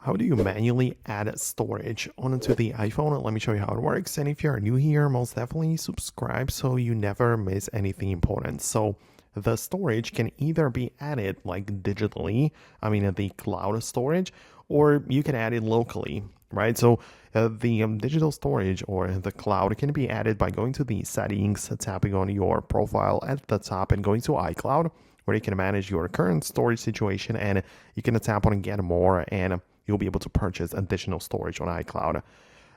How do you manually add storage onto the iPhone? Let me show you how it works. And if you're new here, most definitely subscribe so you never miss anything important. So the storage can either be added like digitally, I mean the cloud storage, or you can add it locally, right? So the digital storage or the cloud can be added by going to the settings, tapping on your profile at the top and going to iCloud, where you can manage your current storage situation, and you can tap on get more and you'll be able to purchase additional storage on iCloud.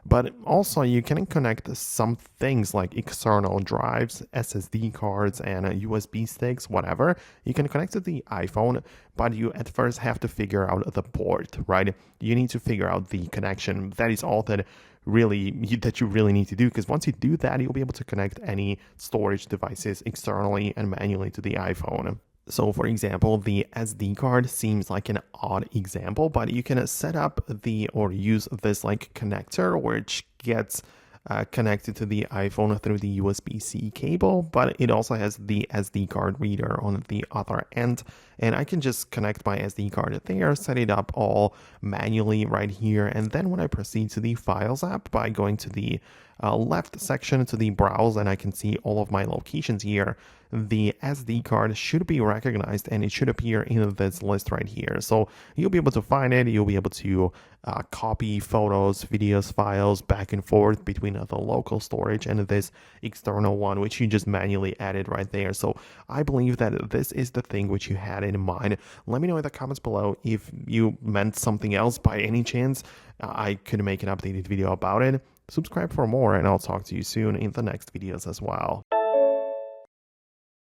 But also you can connect some things like external drives, SSD cards, and USB sticks, whatever. You can connect to the iPhone, but you at first have to figure out the port, right? You need to figure out the connection. That is all that you really need to do, because once you do that, you'll be able to connect any storage devices externally and manually to the iPhone. So for example, the SD card seems like an odd example, but you can set up or use this like connector, which gets connected to the iPhone through the USB-C cable, but it also has the SD card reader on the other end. And I can just connect my SD card there, set it up all manually right here. And then when I proceed to the Files app by going to the left section to the browse, and I can see all of my locations here, the SD card should be recognized and it should appear in this list right here. So you'll be able to find it. You'll be able to copy photos, videos, files back and forth between the local storage and this external one, which you just manually added right there. So I believe that this is the thing which you had in mind. Let me know in the comments below if you meant something else by any chance. I could make an updated video about it. Subscribe for more, and I'll talk to you soon in the next videos as well.